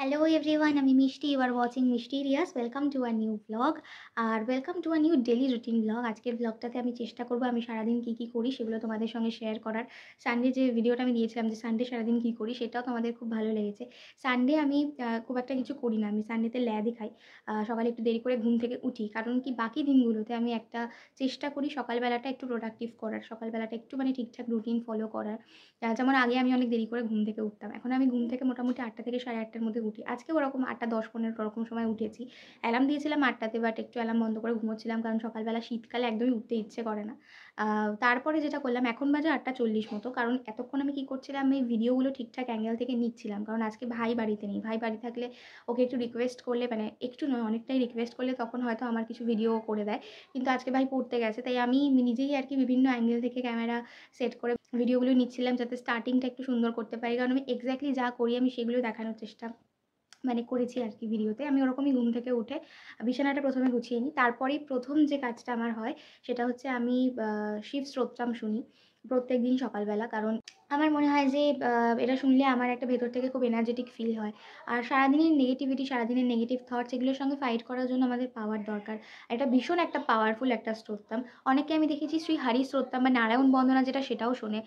Hello everyone, আমি মিষ্টি। You are watching Mysterious. Welcome to a new vlog আর welcome to a new daily routine vlog. আজকের ব্লগটাতে আমি চেষ্টা করব আমি সারাদিন কী করি সেগুলো তোমাদের সঙ্গে শেয়ার করার। সানডে যে ভিডিওটা আমি দিয়েছিলাম যে সানডে সারাদিন কী করি, সেটাও তোমাদের খুব ভালো লেগেছে। সানডে আমি খুব একটা কিছু করি না, আমি সানডেতে ল্যাদই খাই। সকালে একটু দেরি করে ঘুম থেকে উঠি, কারণ কি বাকি দিনগুলোতে আমি একটা চেষ্টা করি সকালবেলাটা একটু প্রোডাক্টিভ করার, সকালবেলাটা একটু মানে ঠিকঠাক রুটিন ফলো করার। যেমন আগে আমি অনেক দেরি করে ঘুম থেকে উঠতাম, এখন আমি ঘুম থেকে মোটামুটি 8টা থেকে 8:30টার মধ্যে উঠি। আজকে ওরকম 8টা 10-15 ওরকম সময় উঠেছি। অ্যালার্ম দিয়েছিলাম 8টাতে, বাট একটু অ্যালার্ম বন্ধ করে ঘুমোচ্ছিলাম, কারণ সকালবেলা শীতকালে একদমই উঠতে ইচ্ছে করে না। তারপরে যেটা করলাম, এখন বাজে 8টা 40 মতো, কারণ এতক্ষণ আমি কী করছিলাম, এই ভিডিওগুলো ঠিকঠাক অ্যাঙ্গেল থেকে নিচ্ছিলাম, কারণ আজকে ভাই বাড়িতে নেই। ভাই বাড়ি থাকলে ওকে একটু রিকোয়েস্ট করলে, মানে একটু নয় অনেকটাই রিকোয়েস্ট করলে তখন হয়তো আমার কিছু ভিডিও করে দেয়। কিন্তু আজকে ভাই পড়তে গেছে, তাই আমি নিজেই আর কি বিভিন্ন অ্যাঙ্গেল থেকে ক্যামেরা সেট করে ভিডিওগুলো নিচ্ছিলাম, যাতে স্টার্টিংটা একটু সুন্দর করতে পারি, কারণ আমি এক্স্যাক্টলি যা করি আমি সেগুলো দেখানোর চেষ্টা মানে করেছি আর কি ভিডিওতে। আমি ওরকমই ঘুম থেকে উঠে বিছানাটা প্রথমে গুছিয়ে নিই, তারপরেই প্রথম যে কাজটা আমার হয় সেটা হচ্ছে আমি শিব স্তোত্রম শুনি প্রত্যেক দিন সকালবেলা। কারণ আমার মনে হয় যে এটা শুনলে আমার একটা ভেতর থেকে খুব এনার্জেটিক ফিল হয়। আর সারাদিনের নেগেটিভিটি, সারাদিনের নেগেটিভ থটস, এগুলোর সঙ্গে ফাইট করার জন্য আমাদের পাওয়ার দরকার। এটা ভীষণ একটা পাওয়ারফুল একটা স্তোত্রম। অনেকে আমি দেখেছি শ্রী হরি স্তোত্রম বা নারায়ণ বন্দনা যেটা, সেটাও শোনে।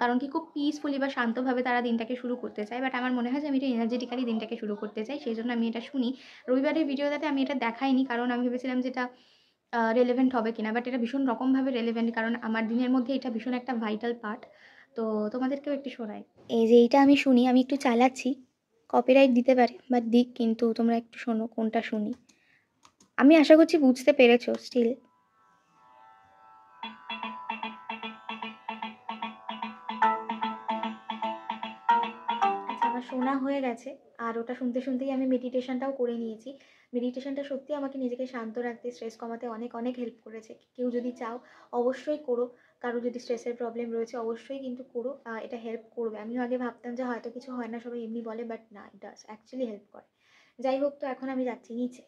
কারণ কি খুব পিসফুলি বা শান্তভাবে তারা দিনটাকে শুরু করতে চায়। বাট আমার মনে হয় যে আমি এটা এনার্জেটিক্যালি দিনটাকে শুরু করতে চাই, সেই জন্য আমি এটা শুনি। রবিবারের ভিডিওটাতে আমি এটা দেখাইনি, কারণ আমি ভেবেছিলাম যে এটা রেলেভেন্ট হবে কিনা, বাট এটা ভীষণ রকমভাবে রেলেভেন্ট, কারণ আমার দিনের মধ্যে এটা ভীষণ একটা ভাইটাল পার্ট। তো তোমাদেরকেও একটু শোনাই। এই যে এইটা আমি শুনি, আমি একটু চালাচ্ছি, কপিরাইট দিতে পারে বা দিক, কিন্তু তোমরা একটু শোনো কোনটা শুনি। আমি আশা করছি বুঝতে পেরেছো স্টিল। আচ্ছা, আমার শোনা হয়ে গেছে, আর ওটা শুনতে শুনতেই আমি মেডিটেশনটাও করে নিয়েছি। মেডিটেশনটা সত্যি আমাকে নিজেকে শান্ত রাখতে, স্ট্রেস কমাতে অনেক অনেক হেল্প করেছে। কেউ যদি চাও অবশ্যই করো। কারো যদি স্ট্রেসের প্রবলেম রয়েছে অবশ্যই কিন্তু করো, এটা হেল্প করবে। আমিও আগে ভাবতাম যে হয়তো কিছু হয় না, সবাই এমনি বলে, বাট না, এটা অ্যাকচুয়ালি হেল্প করে। যাই হোক, তো এখন আমি যাচ্ছি নিচে।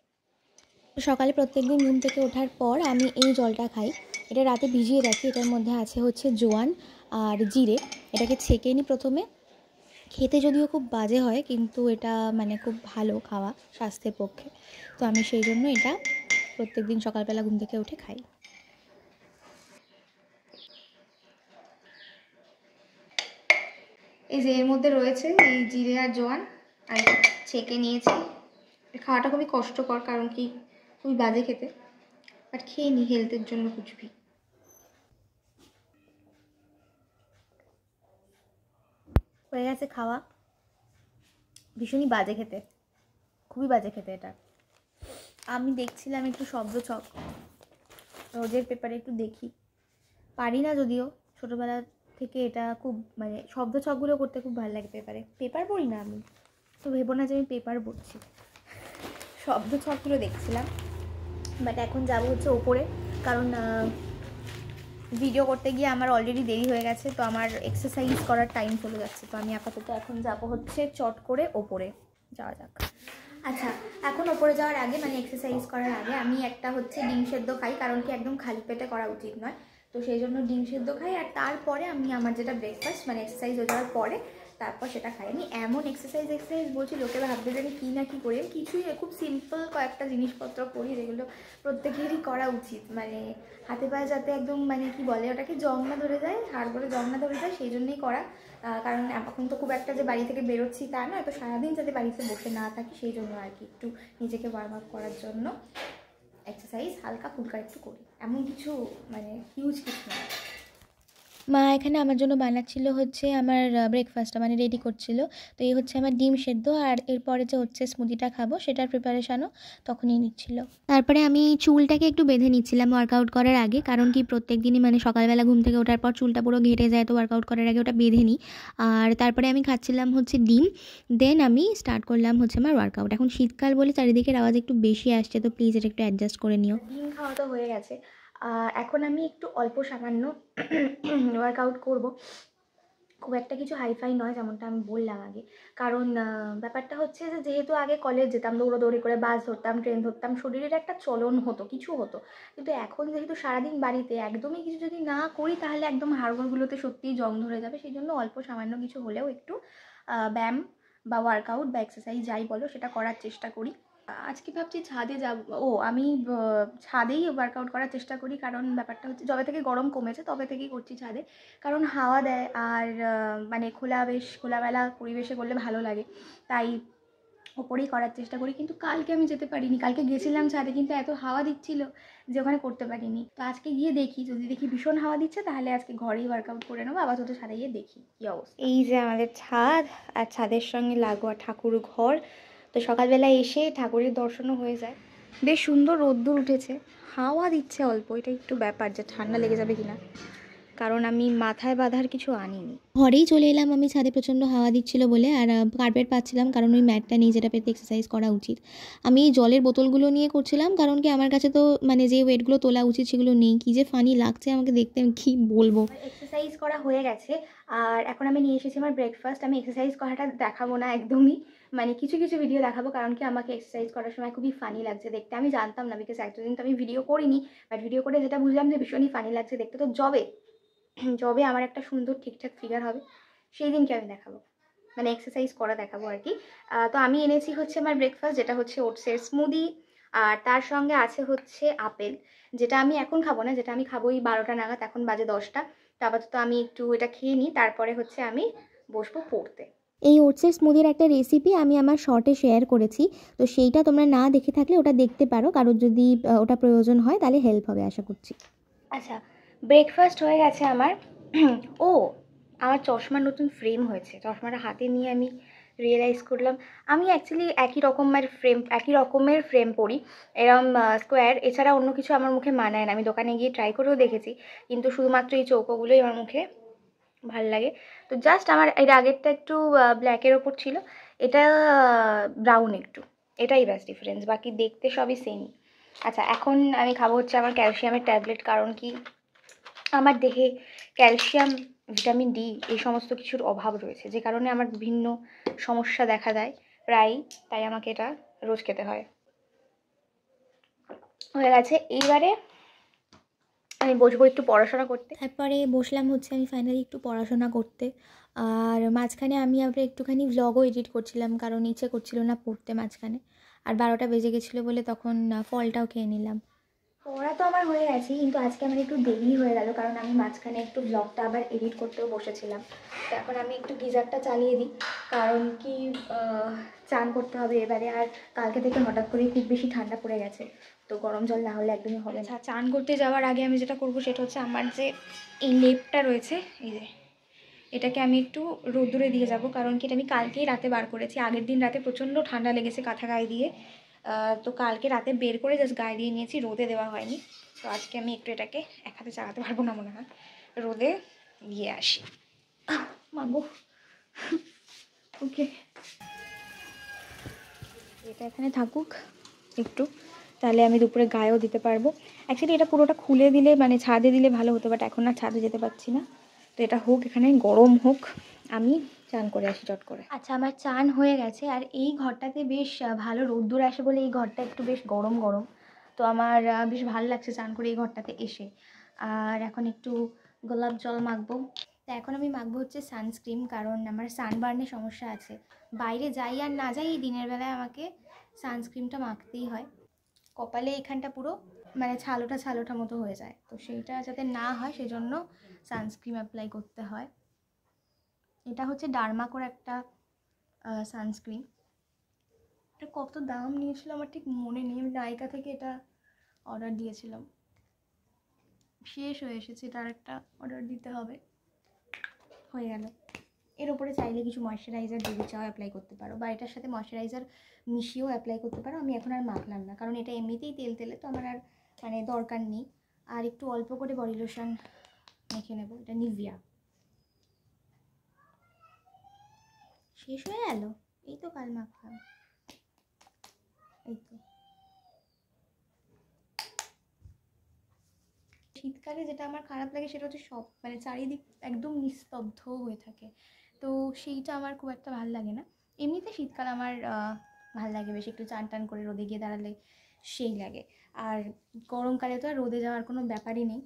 সকালে প্রত্যেকদিন ঘুম থেকে ওঠার পর আমি এই জলটা খাই। এটা রাতে ভিজিয়ে রাখি, এটার মধ্যে আছে হচ্ছে জোয়ান আর জিরে। এটাকে ছেঁকে নিই প্রথমে। খেতে যদিও খুব বাজে হয়, কিন্তু এটা মানে খুব ভালো খাওয়া স্বাস্থ্যের পক্ষে। তো আমি সেই জন্য এটা প্রত্যেকদিন সকালবেলা ঘুম থেকে উঠে খাই। এই যে এর মধ্যে রয়েছে এই জিরে আর জোয়ান, আর ছেঁকে নিয়েছি। খাওয়াটা খুবই কষ্টকর, কারণ কি খুবই বাজে খেতে, বাট খেয়ে নিই হেলথের জন্য কিছু ভি। হয়ে গেছে খাওয়া। ভীষণই বাজে খেতে, খুবই বাজে খেতে এটা। আমি দেখছিলাম একটু শব্দছক, রোজের পেপারে একটু দেখি, পারি না যদিও, ছোটোবেলা থেকে এটা খুব মানে শব্দছকগুলো করতে খুব ভালো লাগে। পেপার পড়ি না আমি, তো ভেবো না যে আমি পেপার পড়ছি। শব্দছকগুলো দেখছিলাম। বাট এখন যাবো হচ্ছে ওপরে, কারণ ভিডিও করতে গিয়ে আমার অলরেডি দেরি হয়ে গেছে, তো আমার এক্সারসাইজ করার টাইম চলে যাচ্ছে। তো আমি আপাতত এখন যাব হচ্ছে চট করে ওপরে। যাওয়া যাক। আচ্ছা, এখন ওপরে যাওয়ার আগে মানে এক্সারসাইজ করার আগে আমি একটা হচ্ছে ডিম সেদ্ধ খাই, কারণ কি একদম খালি পেটে করা উচিত নয়। তো সেই জন্য ডিম সেদ্ধ খাই, আর তারপরে আমি আমার যেটা ব্রেকফাস্ট মানে এক্সারসাইজ হয়ে যাওয়ার পরে তারপর সেটা খাই। আমি এমন এক্সারসাইজ বলছি, লোকেরা ভাববে যে আমি কী না কী করি। আমি কিছুই, খুব সিম্পল কয়েকটা জিনিসপত্র করি, যেগুলো প্রত্যেকেরই করা উচিত। মানে হাতে পায়ে যাতে একদম মানে কি বলে ওটাকে, জং না ধরে যায়, হাড় করে জং না ধরে যায়, সেই জন্যই করা। কারণ এখন তো খুব একটা যে বাড়ি থেকে বেরোচ্ছি তা নয়, তো সারাদিন যাতে বাড়িতে বসে না থাকি, সেই জন্য আর কি একটু নিজেকে ওয়ার্ম আপ করার জন্য এক্সারসাইজ হালকা ফুলকা একটু করি। এমন কিছু মানে হিউজ কিছু নয়। মা এখানে আমার জন্য বানাচ্ছিল হচ্ছে আমার ব্রেকফাস্টটা মানে রেডি করছিল। তো এই হচ্ছে আমার ডিম সেদ্ধ, আর এরপরে যে হচ্ছে স্মুদিটা খাবো সেটার প্রিপারেশানও তখনই নিচ্ছিল। তারপরে আমি চুলটাকে একটু বেঁধে নিচ্ছিলাম ওয়ার্কআউট করার আগে, কারণ কি প্রত্যেক দিনই মানে সকালবেলা ঘুম থেকে ওঠার পর চুলটা পুরো ঘেটে যায়, তো ওয়ার্কআউট করার আগে ওটা বেঁধে নিই। আর তারপরে আমি খাচ্ছিলাম হচ্ছে ডিম, দেন আমি স্টার্ট করলাম হচ্ছে আমার ওয়ার্কআউট। এখন শীতকাল বলে চারিদিকের আওয়াজ একটু বেশি আসছে, তো প্লিজ এটা একটু অ্যাডজাস্ট করে নিও। ডিম খাওয়া তো হয়ে গেছে, এখন আমি একটু অল্প সামান্য ওয়ার্কআউট করব। খুব একটা কিছু হাইফাই নয়, যেমনটা আমি বললাম আগে। কারণ ব্যাপারটা হচ্ছে যে যেহেতু আগে কলেজ যেতাম, দৌড়াদৌড়ি করে বাস ধরতাম, ট্রেন ধরতাম, শরীরের একটা চলন হতো, কিছু হতো। কিন্তু এখন যেহেতু সারাদিন বাড়িতে একদমই কিছু যদি না করি, তাহলে একদম হাড়গোড়গুলোতে সত্যিই জং ধরে যাবে। সেই জন্য অল্প সামান্য কিছু হলেও একটু ব্যায়াম বা ওয়ার্কআউট বা এক্সারসাইজ যাই বলো সেটা করার চেষ্টা করি। আজকে ভাবছি ছাদে যাব। আমি ছাদেই ওয়ার্কআউট করার চেষ্টা করি, কারণ ব্যাপারটা হচ্ছে যবে থেকে গরম কমেছে তবে থেকেই করছি ছাদে, কারণ হাওয়া দেয় আর মানে খোলামেলা পরিবেশে করলে ভালো লাগে, তাই ওপরেই করার চেষ্টা করি। কিন্তু কালকে আমি যেতে পারিনি, কালকে গেছিলাম ছাদে কিন্তু এত হাওয়া দিচ্ছিল যে ওখানে করতে পারিনি। তো আজকে গিয়ে দেখি, যদি দেখি ভীষণ হাওয়া দিচ্ছে তাহলে আজকে ঘরেই ওয়ার্কআউট করে নেবো। আপাতত ছাদে গিয়ে দেখি কী অবস্থা। এই যে আমাদের ছাদ, আর ছাদের সঙ্গে লাগোয়া ঠাকুর ঘর। তো সকালবেলা এসে ঠাকুরের দর্শনও হয়ে যায়। বেশ সুন্দর রোদ্দুর উঠেছে, হাওয়া দিচ্ছে অল্প, এটা একটু ব্যাপার যে ঠান্ডা লেগে যাবে কিনা, কারণ আমি মাথায় বাঁধার কিছু আনিনি। ঘরেই চলে এলাম আমি, ছাদে প্রচণ্ড হাওয়া দিচ্ছিল বলে। আর কার্পেট পাচ্ছিলাম কারণ ওই ম্যাটটা নেই যেটা পেতে এক্সারসাইজ করা উচিত। আমি এই জলের বোতলগুলো নিয়ে করছিলাম, কারণ কি আমার কাছে তো মানে যে ওয়েটগুলো তোলা উচিত সেগুলো নেই। কী যে ফানি লাগছে আমাকে দেখতে, আমি কী বলবো। এক্সারসাইজ করা হয়ে গেছে আর এখন আমি নিয়ে এসেছি আমার ব্রেকফাস্ট। আমি এক্সারসাইজ করাটা দেখাবো না একদমই, মানে কিছু কিছু ভিডিও দেখাবো, কারণ কি আমাকে এক্সারসাইজ করার সময় খুবই ফানি লাগছে দেখতে। আমি জানতাম না, বিকজ এতদিন তো আমি ভিডিও করিনি, বাট ভিডিও করে যেটা বুঝলাম যে ভীষণই ফানি লাগছে দেখতে। তো যবে আমার একটা সুন্দর ঠিকঠাক ফিগার হবে সেই দিনকে আমি দেখাবো, মানে এক্সারসাইজ করা দেখাবো আর কি। তো আমি এনেছি হচ্ছে আমার ব্রেকফাস্ট, যেটা হচ্ছে ওটসের স্মুদি, আর তার সঙ্গে আছে হচ্ছে আপেল, যেটা আমি এখন খাবো না, যেটা আমি খাবো এই 12টা নাগাদ, এখন বাজে 10টা। তো আপাতত আমি একটু এটা খেয়ে নিই, তারপরে হচ্ছে আমি বসবো পড়তে। এই ওটসের স্মুদির একটা রেসিপি আমি আমার শর্টে শেয়ার করেছি, তো সেইটা তোমরা না দেখে থাকলে ওটা দেখতে পারো, কারোর যদি ওটা প্রয়োজন হয় তাহলে হেল্প হবে আশা করছি। আচ্ছা, ব্রেকফাস্ট হয়ে গেছে আমার। ও, আমার চশমার নতুন ফ্রেম হয়েছে, চশমাটা হাতে নিয়ে আমি রিয়েলাইজ করলাম আমি অ্যাকচুয়ালি একই রকমের ফ্রেম পরি, এরম স্কোয়ার, এছাড়া অন্য কিছু আমার মুখে মানায় না। আমি দোকানে গিয়ে ট্রাই করেও দেখেছি, কিন্তু শুধুমাত্র এই চৌকোগুলোই আমার মুখে ভাল লাগে। তো জাস্ট আমার এর আগেরটা একটু ব্ল্যাকের ওপর ছিল, এটা ব্রাউন একটু, এটাই ব্যাস ডিফারেন্স, বাকি দেখতে সবই সেমই। আচ্ছা, এখন আমি খাবো হচ্ছে আমার ক্যালসিয়ামের ট্যাবলেট, কারণ কি আমার দেহে ক্যালসিয়াম, ভিটামিন ডি এই সমস্ত কিছুর অভাব রয়েছে, যে কারণে আমার বিভিন্ন সমস্যা দেখা দেয় প্রায়ই, তাই আমাকে এটা রোজ খেতে হয়। হয়ে গেছে, এইবারে আমি বসবো একটু পড়াশোনা করতে। তারপরে বসলাম হচ্ছে আমি ফাইনালি একটু পড়াশোনা করতে। আর মাঝখানে আমি আবার একটুখানি ভ্লগও এডিট করছিলাম, কারণ ইচ্ছে করছিল না পড়তে মাঝখানে। আর 12টা বেজে গেছিলো বলে তখন ফলটাও খেয়ে নিলাম। পড়া তো আমার হয়ে গেছে, কিন্তু আজকে আমার একটু দেরি হয়ে গেল, কারণ আমি মাঝখানে একটু ব্লগটা আবার এডিট করতেও বসেছিলাম। তো এখন আমি একটু গিজারটা চালিয়ে দিই, কারণ কি চান করতে হবে এবারে। আর কালকে থেকে হঠাৎ করেই খুব বেশি ঠান্ডা পড়ে গেছে, তো গরম জল না হলে একদমই হবে না। চান করতে যাওয়ার আগে আমি যেটা করবো সেটা হচ্ছে, আমার যে এই লেপটা রয়েছে, এই যে এটাকে আমি একটু রোদ্দুরে দিয়ে যাব, কারণ কি এটা আমি কালকেই রাতে বার করেছি। আগের দিন রাতে প্রচণ্ড ঠান্ডা লেগেছে কাঁথা গায়ে দিয়ে, তো কালকে রাতে বের করে জাস্ট গায়ে দিয়ে নিয়েছি, রোদে দেওয়া হয়নি। তো আজকে আমি একটু এটাকে এক হাতে চালাতে পারবো না মনে হয়, রোদে দিয়ে আসি। মাগো, ওকে, এটা এখানে থাকুক একটু, তাহলে আমি দুপুরে গায়েও দিতে পারবো। অ্যাকচুয়ালি এটা পুরোটা খুলে দিলে, মানে ছাদে দিলে ভালো হতো, বাট এখন আর ছাদে যেতে পারছি না। তো এটা হোক, এখানে গরম হোক, আমি চান করে আসি চট করে। আচ্ছা, আমার চান হয়ে গেছে, আর এই ঘরটাতে বেশ ভালো রোদ্দুর আসে বলে এই ঘরটা একটু বেশ গরম গরম। তো আমার বেশ ভালো লাগছে চান করে এই ঘরটাতে এসে। আর এখন একটু গোলাপ জল মাখবো। তো এখন আমি মাখবো হচ্ছে সানস্ক্রিন, কারণ আমার সানবার্নের সমস্যা আছে। বাইরে যাই আর না যাই, এই দিনের বেলায় আমাকে সানস্ক্রিনটা মাখতেই হয়। কপালে এখানটা পুরো মানে ছালোটা মতো হয়ে যায়, তো সেইটা যাতে না হয় সেজন্য সানস্ক্রিন অ্যাপ্লাই করতে হয়। এটা হচ্ছে ডার্মাকোর একটা সানস্ক্রিন। এটা কত দাম নিয়েছিল আমার ঠিক মনে নেই, আমি নাইকা থেকে এটা অর্ডার দিয়েছিলাম, শেষ হয়ে এসেছে, এটার একটা অর্ডার দিতে হবে। হয়ে গেল। এর ওপরে চাইলে কিছু ময়শ্চারাইজার যদি চাও অ্যাপ্লাই করতে পারো, বা এটার সাথে ময়শ্চারাইজার মিশিয়েও অ্যাপ্লাই করতে পারো। আমি এখন আর মাখলাম না, কারণ এটা এমনিতেই তেলে, তো আমার আর মানে দরকার নেই। আর একটু অল্প করে বডি লোশন মেখে নেব, এটা নিভিয়া। শেষ হয়ে গেল, এই তো কাল মাখলাম, এই তো। শীতকালে যেটা আমার খারাপ লাগে সেটা হচ্ছে সব মানে চারিদিক একদম নিস্তব্ধ হয়ে থাকে, তো সেইটা আমার খুব একটা ভালো লাগে না। এমনিতে শীতকাল আমার ভাল লাগে বেশ, একটু চান টান করে রোদে গিয়ে দাঁড়ালে সেই লাগে। আর গরমকালে তো আর রোদে যাওয়ার কোনো ব্যাপারই নেই,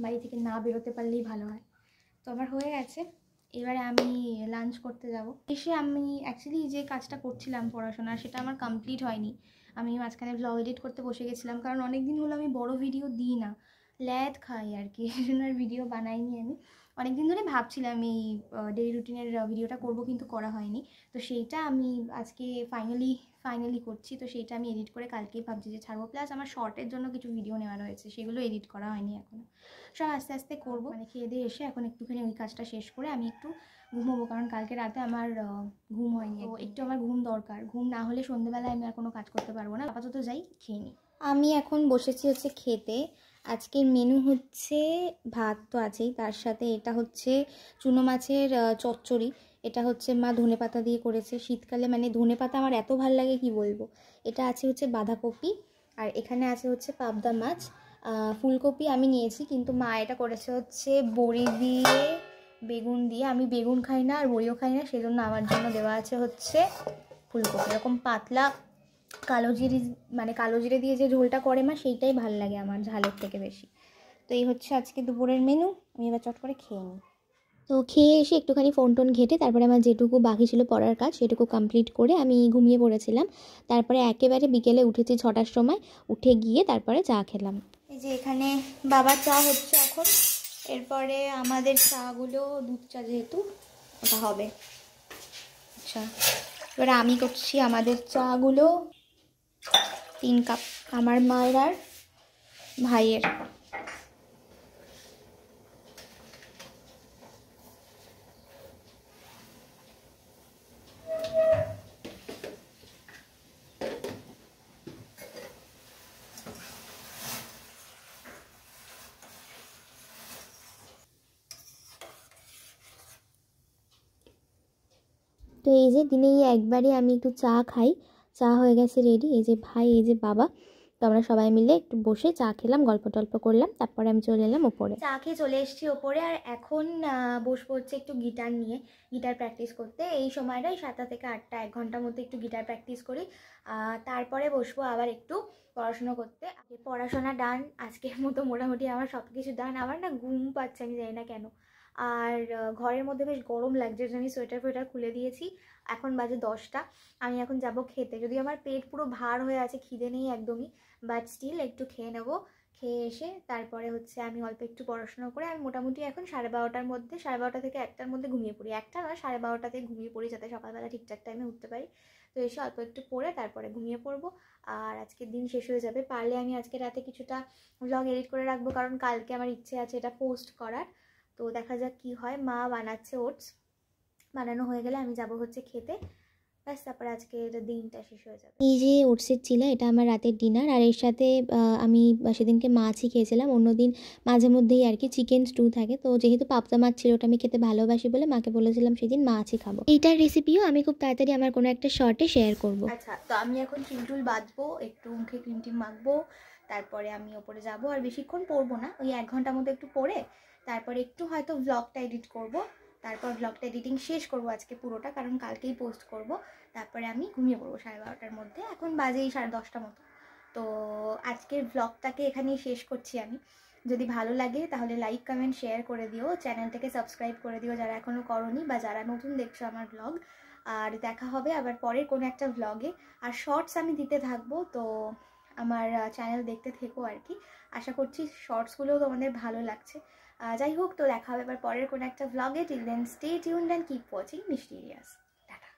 বাড়ি থেকে না বেরোতে পারলেই ভালো হয়। তো আমার হয়ে গেছে, এবারে আমি লাঞ্চ করতে যাব। এসে আমি অ্যাকচুয়ালি যে কাজটা করছিলাম পড়াশোনা, সেটা আমার কমপ্লিট হয়নি। আমি মাঝখানে ব্লগ এডিট করতে বসে গেছিলাম, কারণ অনেক দিন হলো আমি বড় ভিডিও দিই না, ল্যাদ খাই আর কি, সেজন্য আর ভিডিও বানাইনি। আমি অনেক দিন ধরে ভাবছিলাম এই ডেইলি রুটিনের ভিডিওটা করব, কিন্তু করা হয়নি। তো সেইটা আমি আজকে ফাইনালি করছি। তো সেইটা আমি এডিট করে কালকেই ভাবছি যে ছাড়বো। প্লাস আমার শর্টের জন্য কিছু ভিডিও নেওয়া রয়েছে, সেগুলো এডিট করা হয়নি এখনও। সব আস্তে আস্তে করবো। মানে খেয়ে দিয়ে এসে এখন একটুখানি ওই কাজটা শেষ করে আমি একটু ঘুমোবো, কারণ কালকে রাতে আমার ঘুম হয়নি। তো একটু আমার ঘুম দরকার, ঘুম না হলে সন্ধ্যেবেলায় আমি আর কোনো কাজ করতে পারবো না। আপাতত যাই, খেয়ে নিই। আমি এখন বসেছি হচ্ছে খেতে। আজকের মেনু হচ্ছে ভাত তো আছেই, তার সাথে এটা হচ্ছে চুনো মাছের চচ্চড়ি। এটা হচ্ছে মা ধনেপাতা দিয়ে করেছে। শীতকালে মানে ধনেপাতা আমার এত ভালো লাগে কি বলবো। এটা আছে হচ্ছে বাঁধাকপি, আর এখানে আছে হচ্ছে পাবদা মাছ। ফুলকপি আমি নিয়েছি, কিন্তু মা এটা করেছে হচ্ছে বড়ি দিয়ে, বেগুন দিয়ে। আমি বেগুন খাই না আর বড়িও খাই না, সেজন্য আমার জন্য দেওয়া আছে হচ্ছে ফুলকপি। এরকম পাতলা কালো জিরে দিয়ে যে ঝোলটা করে মা, সেইটাই ভালো লাগে আমার ঝালের থেকে বেশি। তো এই হচ্ছে আজকে দুপুরের মেনু। আমি এবার চট করে খেয়ে নিই। তো খেয়ে এসে একটুখানি ফোন টোন ঘেটে তারপরে আমার যেটুকু বাকি ছিল পড়ার কাজ সেটুকু কমপ্লিট করে আমি ঘুমিয়ে পড়েছিলাম। তারপরে একেবারে বিকেলে উঠেছি 6টার সময়, উঠে গিয়ে তারপরে চা খেলাম। এই যে এখানে বাবার চা হচ্ছে এখন। এরপরে আমাদের চাগুলো দুধ চা যেহেতু ওটা হবে। আচ্ছা, এবারে আমি করছি আমাদের চাগুলো 3 কাপ, আমার মায়ের আর ভাইয়ের। তো এই যে দিনে একবারই আমি একটু চা খাই। চা হয়ে গেছে রেডি। এই যে ভাই, এই যে বাবা, তো আমরা সবাই মিলে একটু বসে চা খেলাম, গল্প টল্প করলাম, তারপরে আমি চলে এলাম ওপরে। চা খেয়ে চলে এসেছি ওপরে, আর এখন বসবো হচ্ছে একটু গিটার নিয়ে, গিটার প্র্যাকটিস করতে। এই সময়টাই 7টা থেকে 8টা, 1 ঘন্টার মধ্যে একটু গিটার প্র্যাকটিস করি। তারপরে বসবো আবার একটু পড়াশোনা করতে। পড়াশোনা ডান, আজকের মতো মোটামুটি আমার সব কিছু ডান। আমার না ঘুম পাচ্ছে, আমি জানি না কেন। আর ঘরের মধ্যে বেশ গরম লাগছে, আমি সোয়েটার ফোয়েটার খুলে দিয়েছি। এখন বাজে 10টা। আমি এখন যাব খেতে। যদি আমার পেট পুরো ভার হয়ে আছে, খিদে নেই একদমই, বাট স্টিল একটু খেয়ে নেবো। খেয়ে এসে তারপরে হচ্ছে আমি অল্প একটু পড়াশোনা করে আমি মোটামুটি এখন 12:30টার মধ্যে, 12:30 থেকে 1টার মধ্যে ঘুমিয়ে পড়ি। 1টা নয়, 12:30টাতে ঘুমিয়ে পড়ি, যাতে সকালবেলা ঠিকঠাক টাইমে উঠতে পারি। তো এসে অল্প একটু পড়ে তারপরে ঘুমিয়ে পড়বো। আর আজকের দিন শেষ হয়ে যাবে। পারলে আমি আজকে রাতে কিছুটা ব্লগ এডিট করে রাখবো, কারণ কালকে আমার ইচ্ছে আছে এটা পোস্ট করার। তো দেখা যাক কি হয়। মা বানাচ্ছে ওটস, বানানো হয়ে গেলে আমি যাব হচ্ছে খেতে। ব্যাস, তারপরে আজকের দিনটা শেষ হয়ে যাবে। এই যে ওটসের চিলা, এটা আমার রাতের ডিনার। আর এর সাথে আমি সেদিনকে মাছই খেয়েছিলাম। অন্যদিন মাঝে মধ্যেই আর কি চিকেন স্টু থাকে, তো যেহেতু পাবদা মাছ ছিল ওটা আমি খেতে ভালোবাসি বলে মাকে বলেছিলাম সেদিন মাছই খাবো। এইটার রেসিপিও আমি খুব তাড়াতাড়ি আমার কোনো একটা শর্টে শেয়ার করব। আচ্ছা, তো আমি এখন ক্রিম টুল বাঁধবো, একটু মুখে ক্রিম টিম মাখবো, তারপরে আমি ওপরে যাব। আর বেশিক্ষণ পড়বো না, ওই 1 ঘন্টার মতো একটু পড়ে তারপরে একটু হয়তো ব্লগটা এডিট করব। তারপর ব্লগটা এডিটিং শেষ করব আজকে পুরোটা, কারণ কালকেই পোস্ট করব। তারপরে আমি ঘুমিয়ে পড়বো 12:30টার মধ্যে। এখন বাজেই 10:30 মতো। তো আজকের ব্লগটাকে এখানেই শেষ করছি আমি। যদি ভালো লাগে তাহলে লাইক, কমেন্ট, শেয়ার করে দিও। চ্যানেলটাকে সাবস্ক্রাইব করে দিও যারা এখনও করোনি, বা যারা নতুন দেখছো আমার ব্লগ। আর দেখা হবে আবার পরের কোনো একটা ব্লগে। আর শর্টস আমি দিতে থাকবো, তো আমার চ্যানেল দেখতে থেকো আর কি। আশা করছি শর্টসগুলোও তোমাদের ভালো লাগছে। যাই হোক, তো দেখা হবে এবার পরের কোনো একটা ব্লগে। Till then stay tuned and keep watching mysterious. Tata.